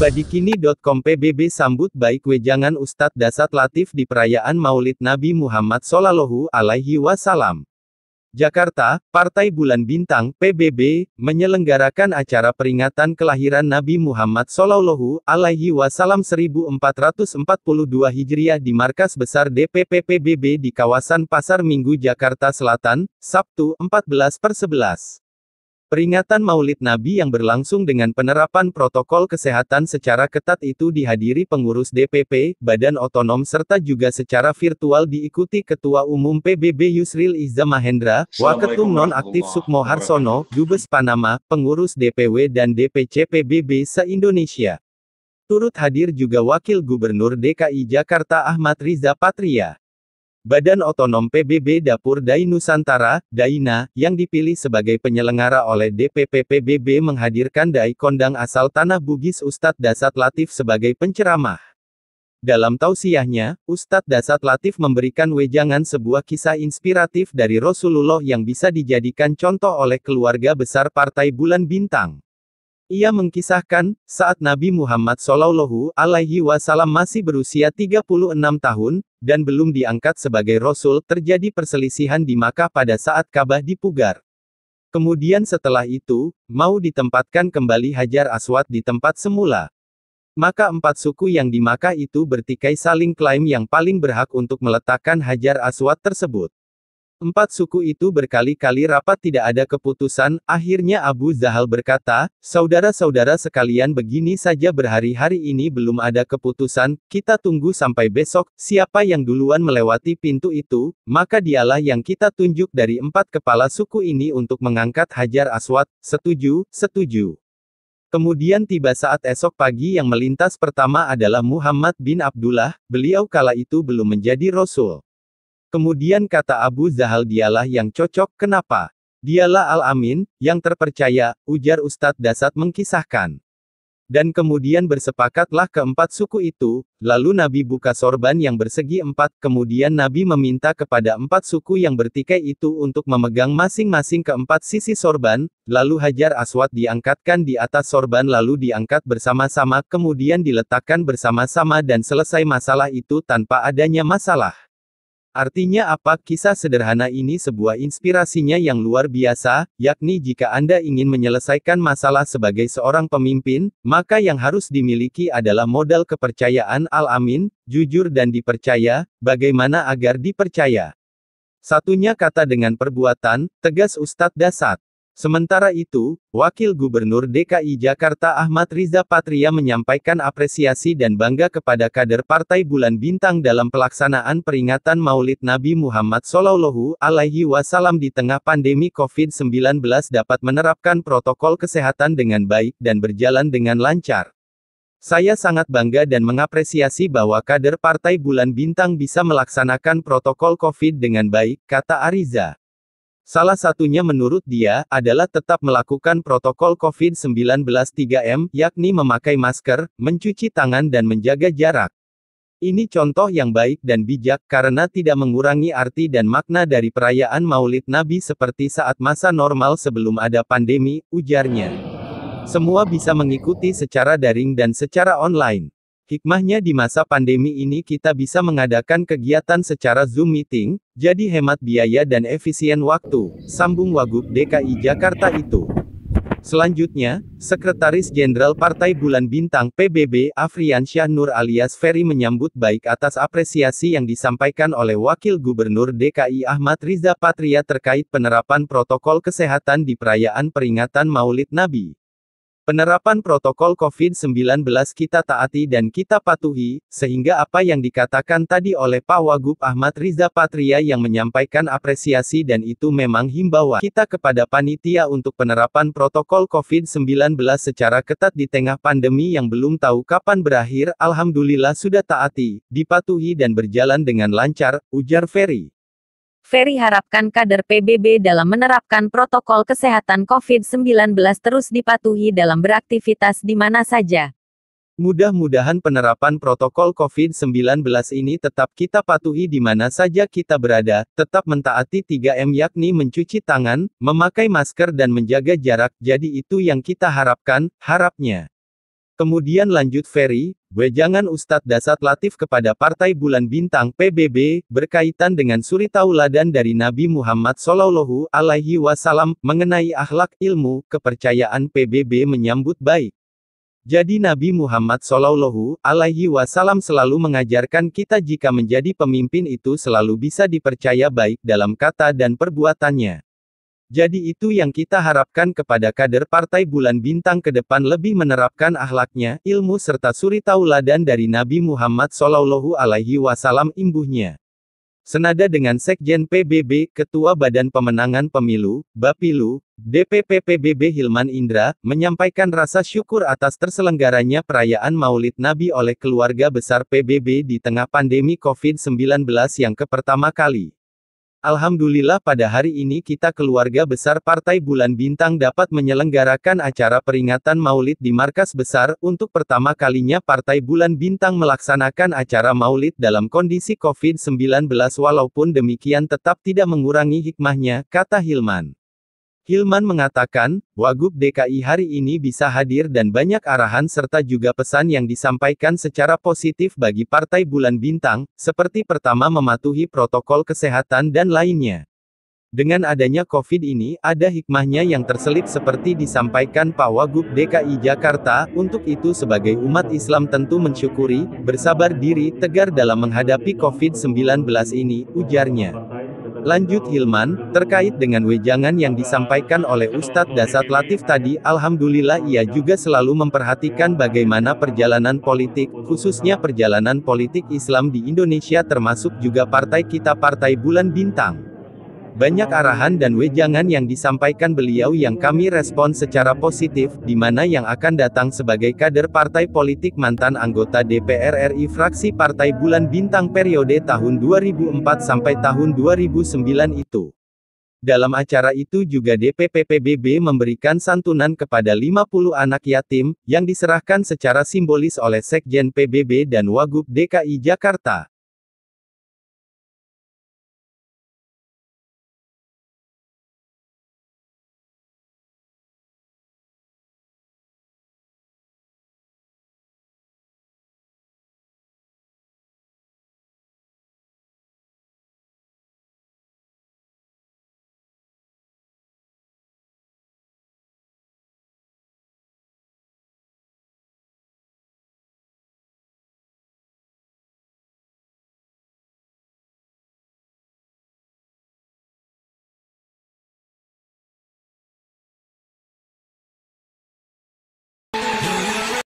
Badikini.com PBB sambut baik wejangan Ustadz Dasat Latif di perayaan Maulid Nabi Muhammad Shallallahu Alaihi Wasallam. Jakarta, Partai Bulan Bintang (PBB) menyelenggarakan acara peringatan kelahiran Nabi Muhammad Shallallahu Alaihi Wasallam 1442 Hijriah di Markas Besar DPP PBB di kawasan Pasar Minggu Jakarta Selatan, Sabtu, 14/11. Peringatan Maulid Nabi yang berlangsung dengan penerapan protokol kesehatan secara ketat itu dihadiri pengurus DPP, Badan Otonom serta juga secara virtual diikuti Ketua Umum PBB Yusril Iza Mahendra, Waketum Non-Aktif Sukmo Harsono, Dubes Panama, pengurus DPW dan DPC PBB se-Indonesia. Turut hadir juga Wakil Gubernur DKI Jakarta Ahmad Riza Patria. Badan Otonom PBB Dapur Dai Nusantara, Daina, yang dipilih sebagai penyelenggara oleh DPP PBB menghadirkan Dai Kondang asal Tanah Bugis Ustadz Dasat Latif sebagai penceramah. Dalam tausiahnya, Ustadz Dasat Latif memberikan wejangan sebuah kisah inspiratif dari Rasulullah yang bisa dijadikan contoh oleh keluarga besar Partai Bulan Bintang. Ia mengkisahkan, saat Nabi Muhammad Shallallahu Alaihi Wasallam masih berusia 36 tahun, dan belum diangkat sebagai Rasul, terjadi perselisihan di Makkah pada saat Ka'bah dipugar. Kemudian setelah itu, mau ditempatkan kembali Hajar Aswad di tempat semula. Maka 4 suku yang di Makkah itu bertikai saling klaim yang paling berhak untuk meletakkan Hajar Aswad tersebut. 4 suku itu berkali-kali rapat tidak ada keputusan, akhirnya Abu Jahal berkata, saudara-saudara sekalian begini saja berhari-hari ini belum ada keputusan, kita tunggu sampai besok, siapa yang duluan melewati pintu itu, maka dialah yang kita tunjuk dari 4 kepala suku ini untuk mengangkat Hajar Aswad, setuju, setuju. Kemudian tiba saat esok pagi yang melintas pertama adalah Muhammad bin Abdullah, beliau kala itu belum menjadi Rasul. Kemudian kata Abu Jahal dialah yang cocok, kenapa? Dialah Al-Amin, yang terpercaya, ujar Ustadz Dasat mengkisahkan. Dan kemudian bersepakatlah keempat suku itu, lalu Nabi buka sorban yang bersegi 4, kemudian Nabi meminta kepada 4 suku yang bertikai itu untuk memegang masing-masing keempat sisi sorban, lalu Hajar Aswad diangkatkan di atas sorban lalu diangkat bersama-sama, kemudian diletakkan bersama-sama dan selesai masalah itu tanpa adanya masalah. Artinya apa? Kisah sederhana ini sebuah inspirasinya yang luar biasa, yakni jika Anda ingin menyelesaikan masalah sebagai seorang pemimpin, maka yang harus dimiliki adalah modal kepercayaan Al-Amin, jujur dan dipercaya, bagaimana agar dipercaya. Satunya kata dengan perbuatan, tegas Ustadz Dasat. Sementara itu, Wakil Gubernur DKI Jakarta Ahmad Riza Patria menyampaikan apresiasi dan bangga kepada kader Partai Bulan Bintang dalam pelaksanaan peringatan Maulid Nabi Muhammad Shallallahu Alaihi Wasallam di tengah pandemi COVID-19 dapat menerapkan protokol kesehatan dengan baik dan berjalan dengan lancar. Saya sangat bangga dan mengapresiasi bahwa kader Partai Bulan Bintang bisa melaksanakan protokol COVID dengan baik, kata Ariza. Salah satunya menurut dia, adalah tetap melakukan protokol COVID-19 3M, yakni memakai masker, mencuci tangan dan menjaga jarak. Ini contoh yang baik dan bijak, karena tidak mengurangi arti dan makna dari perayaan Maulid Nabi seperti saat masa normal sebelum ada pandemi, ujarnya. Semua bisa mengikuti secara daring dan secara online. Hikmahnya di masa pandemi ini kita bisa mengadakan kegiatan secara Zoom meeting, jadi hemat biaya dan efisien waktu, sambung Wagub DKI Jakarta itu. Selanjutnya, Sekretaris Jenderal Partai Bulan Bintang PBB Afriansyah Nur alias Ferry menyambut baik atas apresiasi yang disampaikan oleh Wakil Gubernur DKI Ahmad Riza Patria terkait penerapan protokol kesehatan di perayaan peringatan Maulid Nabi. Penerapan protokol COVID-19 kita taati dan kita patuhi, sehingga apa yang dikatakan tadi oleh Pak Wagub Ahmad Riza Patria yang menyampaikan apresiasi dan itu memang himbauan kita kepada panitia untuk penerapan protokol COVID-19 secara ketat di tengah pandemi yang belum tahu kapan berakhir, alhamdulillah sudah taati, dipatuhi dan berjalan dengan lancar, ujar Ferry. Ferry harapkan kader PBB dalam menerapkan protokol kesehatan COVID-19 terus dipatuhi dalam beraktivitas di mana saja. Mudah-mudahan penerapan protokol COVID-19 ini tetap kita patuhi di mana saja kita berada, tetap mentaati 3M yakni mencuci tangan, memakai masker dan menjaga jarak, jadi itu yang kita harapkan, harapnya. Kemudian lanjut Ferry, wejangan Ustadz Dasat Latif kepada Partai Bulan Bintang PBB, berkaitan dengan suri tauladan dari Nabi Muhammad SAW, mengenai akhlak, ilmu, kepercayaan PBB menyambut baik. Jadi Nabi Muhammad SAW selalu mengajarkan kita jika menjadi pemimpin itu selalu bisa dipercaya baik dalam kata dan perbuatannya. Jadi itu yang kita harapkan kepada kader Partai Bulan Bintang ke depan, lebih menerapkan akhlaknya, ilmu serta suri tauladan dari Nabi Muhammad SAW, imbuhnya. Senada dengan Sekjen PBB, Ketua Badan Pemenangan Pemilu, Bapilu, DPP PBB Hilman Indra, menyampaikan rasa syukur atas terselenggaranya perayaan Maulid Nabi oleh keluarga besar PBB di tengah pandemi COVID-19 yang pertama kali. Alhamdulillah pada hari ini kita keluarga besar Partai Bulan Bintang dapat menyelenggarakan acara peringatan Maulid di markas besar. Untuk pertama kalinya Partai Bulan Bintang melaksanakan acara Maulid dalam kondisi COVID-19, walaupun demikian tetap tidak mengurangi hikmahnya, kata Hilman. Hilman mengatakan, Wagub DKI hari ini bisa hadir dan banyak arahan serta juga pesan yang disampaikan secara positif bagi Partai Bulan Bintang, seperti pertama mematuhi protokol kesehatan dan lainnya. Dengan adanya COVID ini, ada hikmahnya yang terselip seperti disampaikan Pak Wagub DKI Jakarta. Untuk itu sebagai umat Islam tentu mensyukuri, bersabar diri, tegar dalam menghadapi COVID-19 ini, ujarnya. Lanjut Hilman, terkait dengan wejangan yang disampaikan oleh Ustadz Dasat Latif tadi, alhamdulillah ia juga selalu memperhatikan bagaimana perjalanan politik, khususnya perjalanan politik Islam di Indonesia termasuk juga partai kita Partai Bulan Bintang. Banyak arahan dan wejangan yang disampaikan beliau yang kami respon secara positif, di mana yang akan datang sebagai kader partai politik mantan anggota DPR RI fraksi Partai Bulan Bintang periode tahun 2004 sampai tahun 2009 itu. Dalam acara itu juga DPP PBB memberikan santunan kepada 50 anak yatim, yang diserahkan secara simbolis oleh Sekjen PBB dan Wagub DKI Jakarta.